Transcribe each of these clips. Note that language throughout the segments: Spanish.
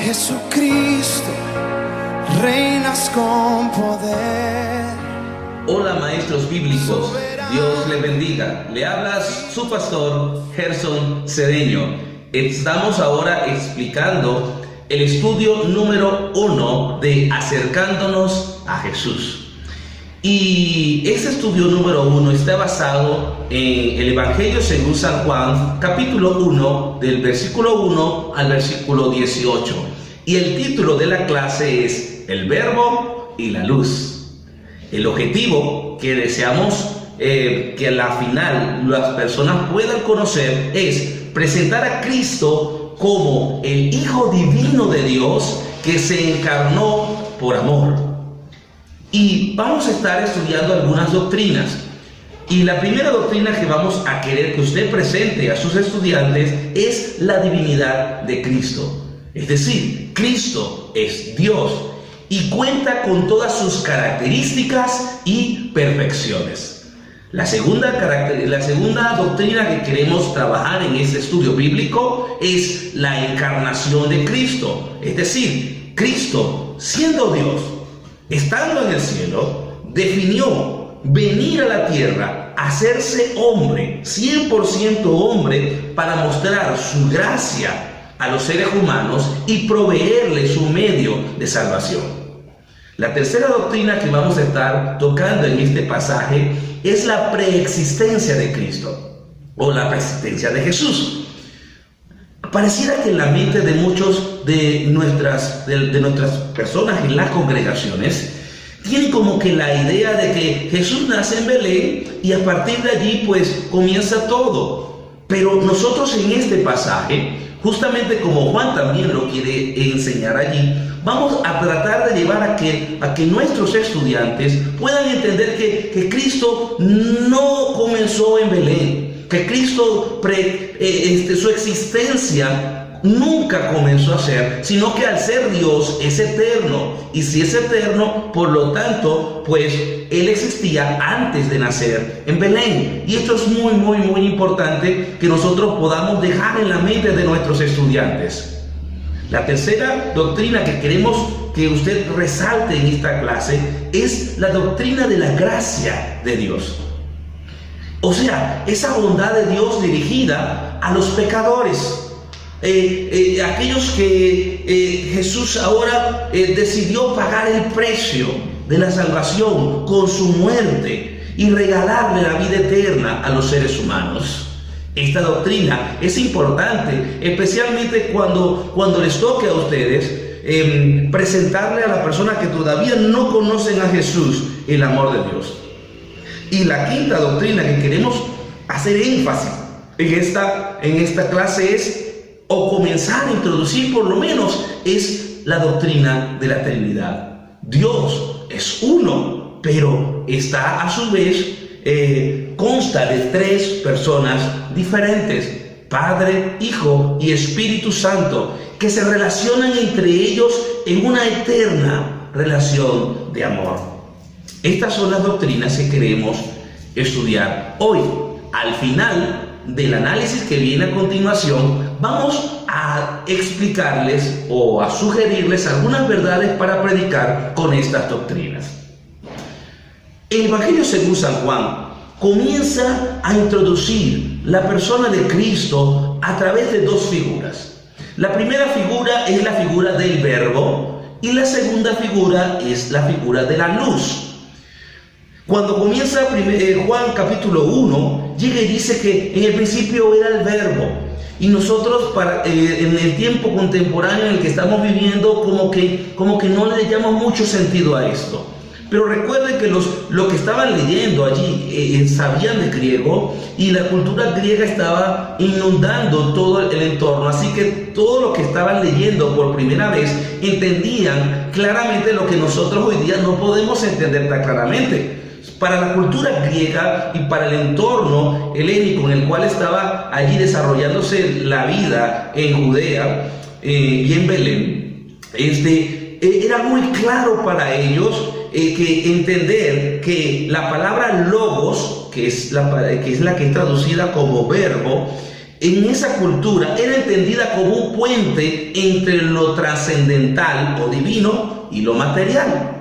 Jesucristo, reinas con poder. Hola maestros bíblicos, Dios les bendiga. Le hablas su pastor Gerson Cedeño. Estamos ahora explicando el estudio número 1 de Acercándonos a Jesús. Y ese estudio número 1 está basado en el Evangelio según San Juan, capítulo 1, del versículo 1 al versículo 18. Y el título de la clase es El Verbo y la Luz. El objetivo que deseamos que a la final las personas puedan conocer es presentar a Cristo como el Hijo Divino de Dios que se encarnó por amor. Y vamos a estar estudiando algunas doctrinas. Y la primera doctrina que vamos a querer que usted presente a sus estudiantes es la divinidad de Cristo. Es decir, Cristo es Dios y cuenta con todas sus características y perfecciones. La segunda doctrina que queremos trabajar en este estudio bíblico es la encarnación de Cristo. Es decir, Cristo, siendo Dios, estando en el cielo, definió venir a la tierra, hacerse hombre, 100% hombre, para mostrar su gracia a los seres humanos y proveerles su medio de salvación. La tercera doctrina que vamos a estar tocando en este pasaje es la preexistencia de Cristo o la preexistencia de Jesús. Pareciera que en la mente de muchos de nuestras personas en las congregaciones tienen como que la idea de que Jesús nace en Belén y a partir de allí pues comienza todo. Pero nosotros en este pasaje, justamente como Juan también lo quiere enseñar allí, vamos a tratar de llevar a que nuestros estudiantes puedan entender que Cristo no comenzó en Belén, que Cristo, su existencia nunca comenzó a ser, sino que al ser Dios es eterno. Y si es eterno, por lo tanto, pues Él existía antes de nacer en Belén. Y esto es muy, muy, muy importante que nosotros podamos dejar en la mente de nuestros estudiantes. La tercera doctrina que queremos que usted resalte en esta clase es la doctrina de la gracia de Dios. O sea, esa bondad de Dios dirigida a los pecadores. Aquellos que Jesús ahora decidió pagar el precio de la salvación con su muerte y regalarle la vida eterna a los seres humanos. Esta doctrina es importante, especialmente cuando les toque a ustedes presentarle a la persona que todavía no conocen a Jesús el amor de Dios. Y la quinta doctrina que queremos hacer énfasis en esta clase es, o comenzar a introducir por lo menos, es la doctrina de la Trinidad. Dios es uno, pero está a su vez consta de tres personas diferentes: Padre, Hijo y Espíritu Santo, que se relacionan entre ellos en una eterna relación de amor. Estas son las doctrinas que queremos estudiar hoy. Al final del análisis que viene a continuación, vamos a explicarles o a sugerirles algunas verdades para predicar con estas doctrinas. El Evangelio según San Juan comienza a introducir la persona de Cristo a través de dos figuras. La primera figura es la figura del Verbo y la segunda figura es la figura de la luz. Cuando comienza Juan capítulo 1, llega y dice que en el principio era el Verbo. Y nosotros en el tiempo contemporáneo en el que estamos viviendo como que no le damos mucho sentido a esto. Pero recuerden que los que estaban leyendo allí sabían de griego y la cultura griega estaba inundando todo el entorno. Así que todo lo que estaban leyendo por primera vez entendían claramente lo que nosotros hoy día no podemos entender tan claramente. Para la cultura griega y para el entorno helénico en el cual estaba allí desarrollándose la vida en Judea y en Belén, era muy claro para ellos que entender que la palabra logos, que es la que es traducida como verbo, en esa cultura era entendida como un puente entre lo trascendental o divino y lo material.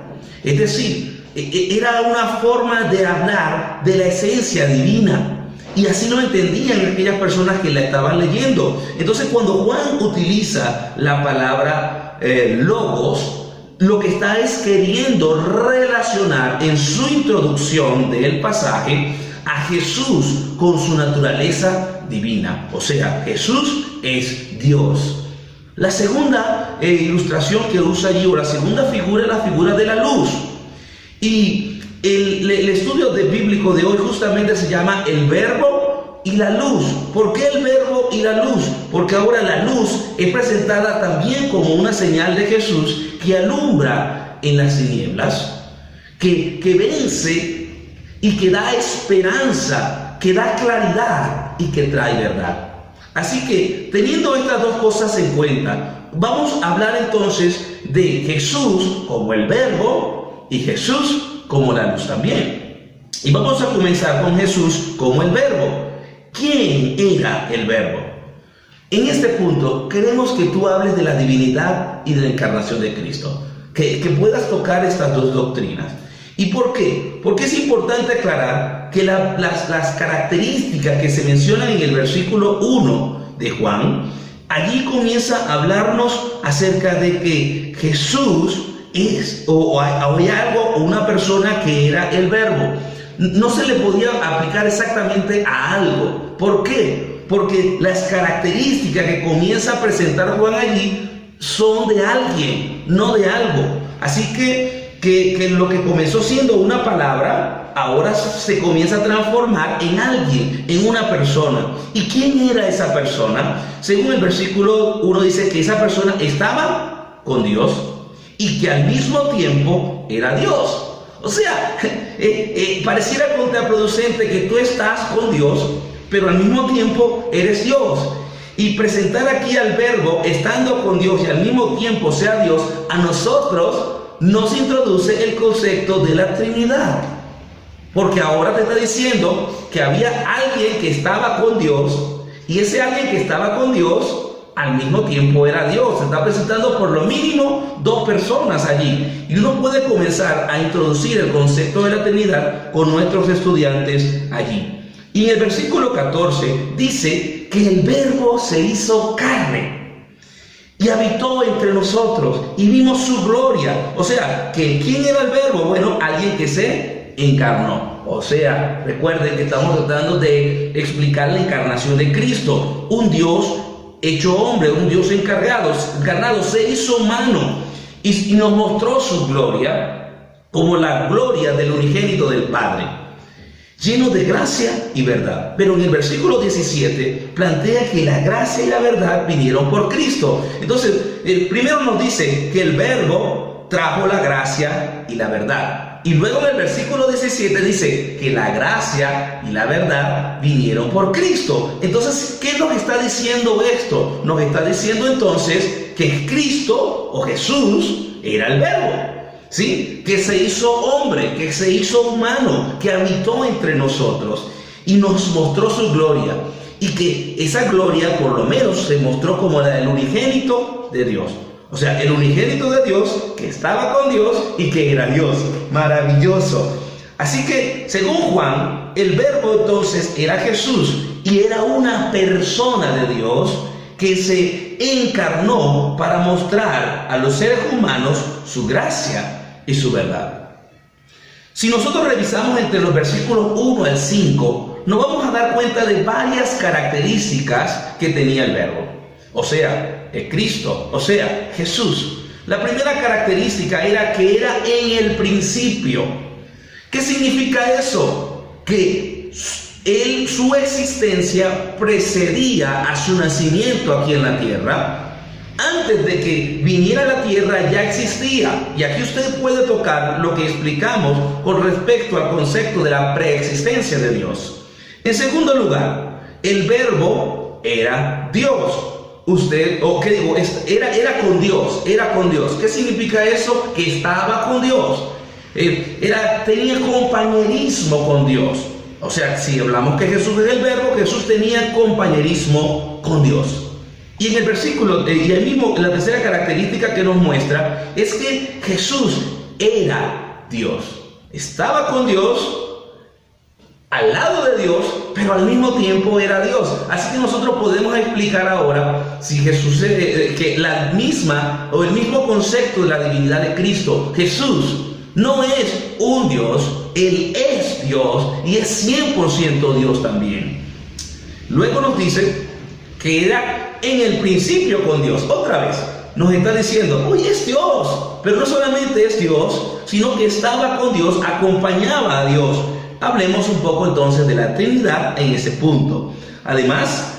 Es decir, era una forma de hablar de la esencia divina. Y así lo entendían aquellas personas que la estaban leyendo. Entonces, cuando Juan utiliza la palabra logos, lo que está es queriendo relacionar en su introducción del pasaje a Jesús con su naturaleza divina. O sea, Jesús es Dios. La segunda ilustración que usa allí, o la segunda figura, es la figura de la luz. Y el estudio bíblico de hoy justamente se llama el verbo y la luz. ¿Por qué el verbo y la luz? Porque ahora la luz es presentada también como una señal de Jesús que alumbra en las tinieblas, que vence y que da esperanza, que da claridad y que trae verdad. Así que, teniendo estas dos cosas en cuenta, vamos a hablar entonces de Jesús como el verbo y Jesús como la luz también. Y vamos a comenzar con Jesús como el verbo. ¿Quién era el verbo? En este punto queremos que tú hables de la divinidad y de la encarnación de Cristo, que puedas tocar estas dos doctrinas. ¿Y por qué? Porque es importante aclarar que las características que se mencionan en el versículo 1 de Juan, allí comienza a hablarnos acerca de que Jesús es o hay algo o una persona que era el verbo. No se le podía aplicar exactamente a algo. ¿Por qué? Porque las características que comienza a presentar Juan allí son de alguien, no de algo. Así que lo que comenzó siendo una palabra, ahora se comienza a transformar en alguien, en una persona. ¿Y quién era esa persona? Según el versículo 1 dice que esa persona estaba con Dios y que al mismo tiempo era Dios. O sea, pareciera contraproducente que tú estás con Dios, pero al mismo tiempo eres Dios. Y presentar aquí al verbo estando con Dios y al mismo tiempo sea Dios, a nosotros nos introduce el concepto de la Trinidad. Porque ahora te está diciendo que había alguien que estaba con Dios, y ese alguien que estaba con Dios al mismo tiempo era Dios. Se está presentando por lo mínimo dos personas allí. Y uno puede comenzar a introducir el concepto de la Trinidad con nuestros estudiantes allí. Y en el versículo 14 dice que el verbo se hizo carne y habitó entre nosotros y vimos su gloria. O sea, ¿quién era el verbo? Bueno, alguien que se encarnó. O sea, recuerden que estamos tratando de explicar la encarnación de Cristo. Un Dios hecho hombre, un Dios encarnado, se hizo humano y nos mostró su gloria como la gloria del unigénito del Padre, lleno de gracia y verdad. Pero en el versículo 17 plantea que la gracia y la verdad vinieron por Cristo. Entonces, primero nos dice que el verbo trajo la gracia y la verdad. Y luego en el versículo 17 dice que la gracia y la verdad vinieron por Cristo. Entonces, ¿qué nos está diciendo esto? Nos está diciendo entonces que Cristo o Jesús era el verbo, ¿sí? Que se hizo hombre, que se hizo humano, que habitó entre nosotros y nos mostró su gloria. Y que esa gloria por lo menos se mostró como la del unigénito de Dios. O sea, el unigénito de Dios, que estaba con Dios y que era Dios. Maravilloso. Así que, según Juan, el verbo entonces era Jesús y era una persona de Dios que se encarnó para mostrar a los seres humanos su gracia y su verdad. Si nosotros revisamos entre los versículos 1 al 5, nos vamos a dar cuenta de varias características que tenía el verbo. O sea, Cristo, o sea, Jesús. La primera característica era que era en el principio. ¿Qué significa eso? Que su existencia precedía a su nacimiento aquí en la tierra. Antes de que viniera a la tierra ya existía. Y aquí usted puede tocar lo que explicamos con respecto al concepto de la preexistencia de Dios. En segundo lugar, el verbo era Dios. Era con Dios. ¿Qué significa eso? Que estaba con Dios. Tenía compañerismo con Dios. O sea, si hablamos que Jesús es el verbo, Jesús tenía compañerismo con Dios. Y en el versículo, y el mismo, la tercera característica que nos muestra es que Jesús era Dios. Estaba con Dios, al lado de Dios, pero al mismo tiempo era Dios. Así que nosotros podemos explicar ahora si Jesús, que la misma o el mismo concepto de la divinidad de Cristo, Jesús no es un Dios, Él es Dios y es 100% Dios también. Luego nos dice que era en el principio con Dios. Otra vez nos está diciendo, oye, es Dios, pero no solamente es Dios, sino que estaba con Dios, acompañaba a Dios. Hablemos un poco entonces de la Trinidad en ese punto. Además,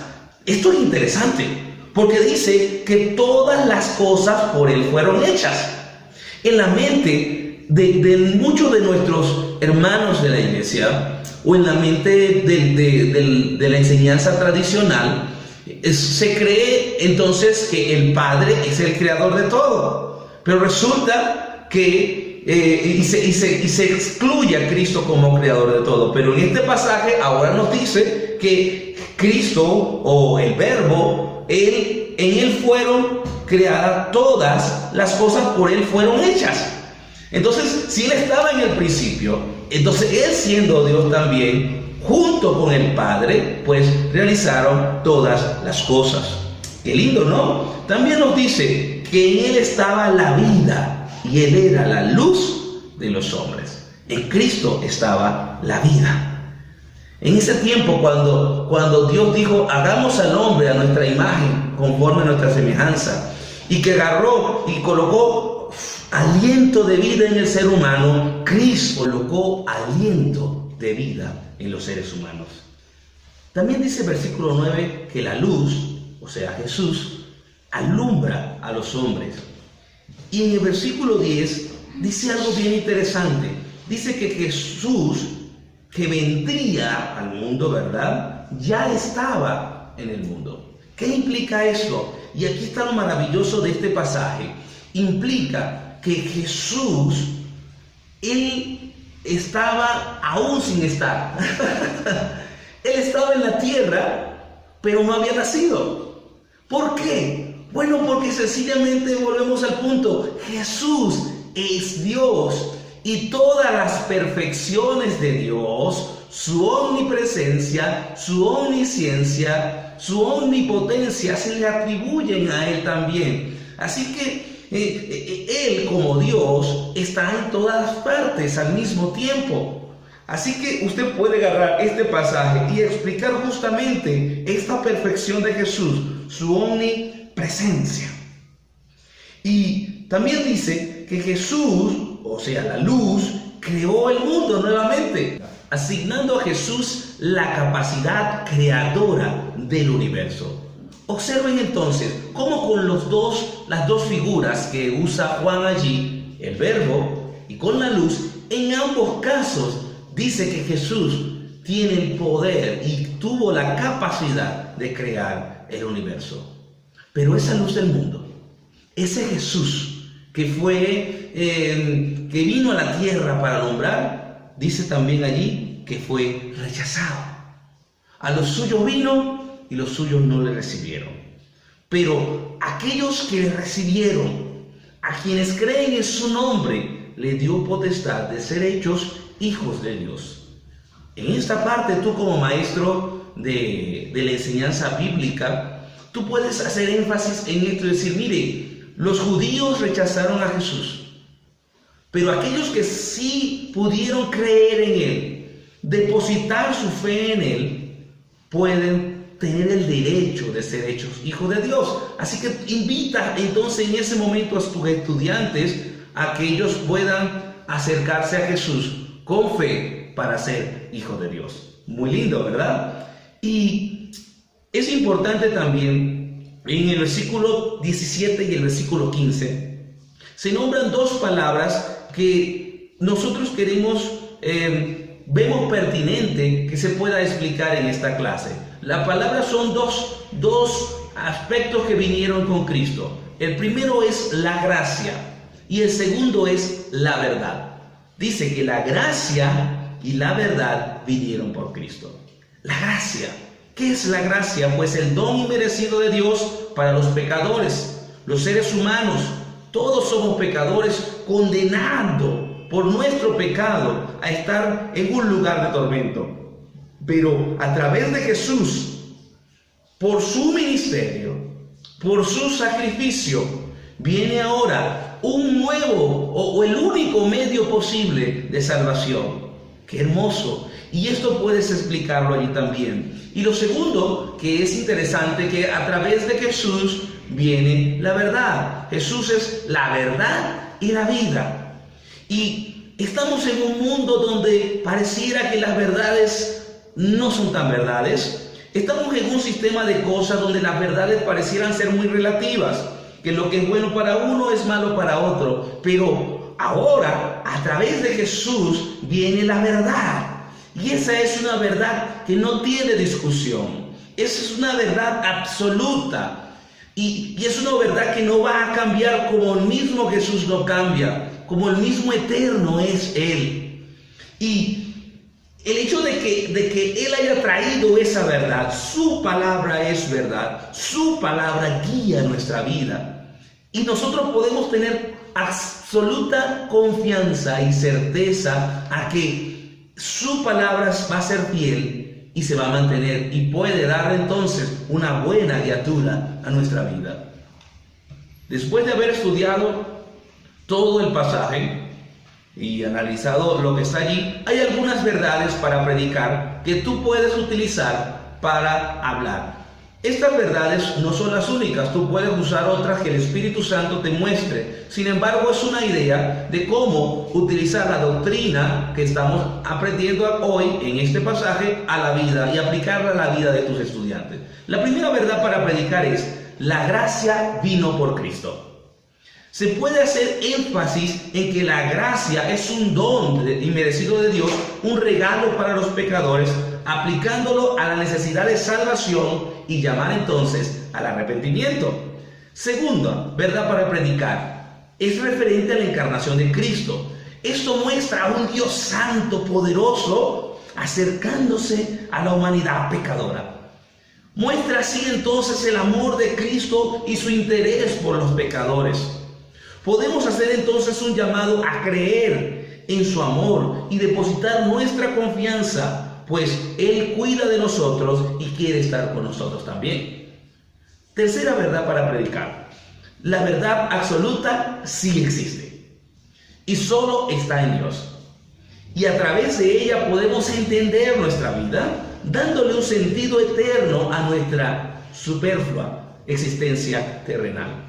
esto es interesante, porque dice que todas las cosas por Él fueron hechas. En la mente de muchos de nuestros hermanos de la iglesia, o en la mente de la enseñanza tradicional, se cree entonces que el Padre es el creador de todo. Pero resulta que y se excluye a Cristo como creador de todo. Pero en este pasaje ahora nos dice que Cristo o el Verbo, en Él fueron creadas todas las cosas, por Él fueron hechas. Entonces, si Él estaba en el principio, entonces Él siendo Dios también, junto con el Padre, pues realizaron todas las cosas. Qué lindo, ¿no? También nos dice que en Él estaba la vida y Él era la luz de los hombres. En Cristo estaba la vida. En ese tiempo, cuando Dios dijo, hagamos al hombre a nuestra imagen, conforme a nuestra semejanza, y que agarró y colocó aliento de vida en el ser humano, Cristo colocó aliento de vida en los seres humanos. También dice el versículo 9 que la luz, o sea Jesús, alumbra a los hombres. Y en el versículo 10 dice algo bien interesante. Dice que Jesús, que vendría al mundo, ¿verdad?, ya estaba en el mundo. ¿Qué implica esto? Y aquí está lo maravilloso de este pasaje. Implica que Jesús, Él estaba aún sin estar. Él estaba en la tierra, pero no había nacido. ¿Por qué? Bueno, porque sencillamente volvemos al punto. Jesús es Dios y todas las perfecciones de Dios, su omnipresencia, su omnisciencia, su omnipotencia, se le atribuyen a Él también. Así que Él como Dios está en todas partes al mismo tiempo. Así que usted puede agarrar este pasaje y explicar justamente esta perfección de Jesús, su omnipresencia. Y también dice que Jesús, o sea, la luz, creó el mundo nuevamente, asignando a Jesús la capacidad creadora del universo. Observen entonces cómo con las dos figuras que usa Juan allí, el Verbo y con la luz, en ambos casos dice que Jesús tiene el poder y tuvo la capacidad de crear el universo. Pero esa luz del mundo, ese Jesús que vino a la tierra para alumbrar, dice también allí que fue rechazado. A los suyos vino y los suyos no le recibieron. Pero aquellos que le recibieron, a quienes creen en su nombre, le dio potestad de ser hechos hijos de Dios. En esta parte, tú como maestro de la enseñanza bíblica, tú puedes hacer énfasis en esto y decir, mire, los judíos rechazaron a Jesús, pero aquellos que sí pudieron creer en Él, depositar su fe en Él, pueden tener el derecho de ser hechos hijos de Dios. Así que invita entonces en ese momento a tus estudiantes a que ellos puedan acercarse a Jesús con fe para ser hijos de Dios. Muy lindo, ¿verdad? Y es importante también, en el versículo 17 y el versículo 15, se nombran dos palabras que nosotros vemos pertinente que se pueda explicar en esta clase. Las palabras son dos aspectos que vinieron con Cristo. El primero es la gracia y el segundo es la verdad. Dice que la gracia y la verdad vinieron por Cristo. La gracia. ¿Qué es la gracia? Pues el don inmerecido de Dios para los pecadores, los seres humanos. Todos somos pecadores, condenados por nuestro pecado a estar en un lugar de tormento. Pero a través de Jesús, por su ministerio, por su sacrificio, viene ahora un nuevo o el único medio posible de salvación. ¡Qué hermoso! Y esto puedes explicarlo allí también. Y lo segundo, que es interesante, que a través de Jesús viene la verdad. Jesús es la verdad y la vida. Y estamos en un mundo donde pareciera que las verdades no son tan verdades. Estamos en un sistema de cosas donde las verdades parecieran ser muy relativas, que lo que es bueno para uno es malo para otro. Pero ahora, a través de Jesús, viene la verdad. Y esa es una verdad que no tiene discusión. Esa es una verdad absoluta. Y es una verdad que no va a cambiar, como el mismo Jesús no cambia, como el mismo eterno es Él. Y el hecho de que Él haya traído esa verdad, su palabra es verdad, su palabra guía nuestra vida. Y nosotros podemos tener absoluta confianza y certeza a que su palabra va a ser fiel y se va a mantener y puede dar entonces una buena guiatura a nuestra vida. Después de haber estudiado todo el pasaje y analizado lo que está allí, hay algunas verdades para predicar que tú puedes utilizar para hablar. Estas verdades no son las únicas, tú puedes usar otras que el Espíritu Santo te muestre. Sin embargo, es una idea de cómo utilizar la doctrina que estamos aprendiendo hoy en este pasaje a la vida y aplicarla a la vida de tus estudiantes. La primera verdad para predicar es: la gracia vino por Cristo. Se puede hacer énfasis en que la gracia es un don inmerecido de Dios, un regalo para los pecadores, aplicándolo a la necesidad de salvación y llamar entonces al arrepentimiento. Segunda verdad para predicar es referente a la encarnación de Cristo. Esto muestra a un Dios santo, poderoso, acercándose a la humanidad pecadora. Muestra así entonces el amor de Cristo y su interés por los pecadores. Podemos hacer entonces un llamado a creer en su amor y depositar nuestra confianza, pues Él cuida de nosotros y quiere estar con nosotros también. Tercera verdad para predicar: la verdad absoluta sí existe y solo está en Dios. Y a través de ella podemos entender nuestra vida, dándole un sentido eterno a nuestra superflua existencia terrenal.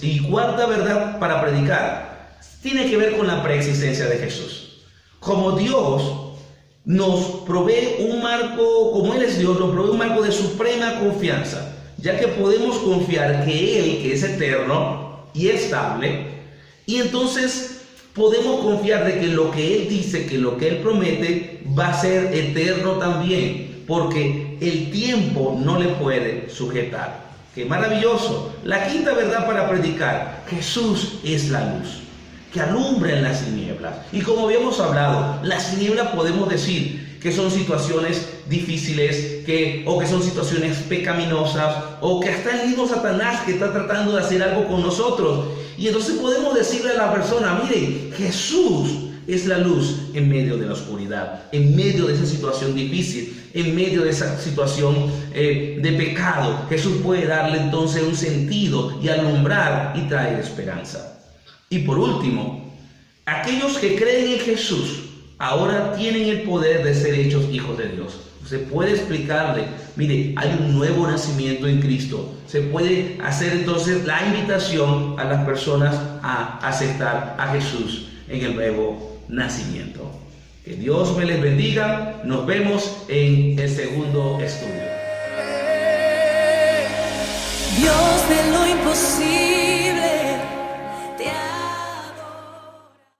Y cuarta verdad para predicar tiene que ver con la preexistencia de Jesús. Como Dios nos provee un marco, como Él es Dios, nos provee un marco de suprema confianza, ya que podemos confiar que Él, que es eterno y estable, y entonces podemos confiar de que lo que Él dice, que lo que Él promete, va a ser eterno también, porque el tiempo no le puede sujetar. ¡Qué maravilloso! La quinta verdad para predicar: Jesús es la luz que alumbra en las tinieblas. Y como habíamos hablado, las tinieblas podemos decir que son situaciones difíciles, o que son situaciones pecaminosas, o que hasta el mismo Satanás que está tratando de hacer algo con nosotros. Y entonces podemos decirle a la persona: mire, Jesús es la luz en medio de la oscuridad, en medio de esa situación difícil, en medio de esa situación de pecado. Jesús puede darle entonces un sentido y alumbrar y traer esperanza. Y por último, aquellos que creen en Jesús ahora tienen el poder de ser hechos hijos de Dios. Se puede explicarle: mire, hay un nuevo nacimiento en Cristo. Se puede hacer entonces la invitación a las personas a aceptar a Jesús en el nuevo nacimiento. Que Dios me les bendiga. Nos vemos en el segundo estudio.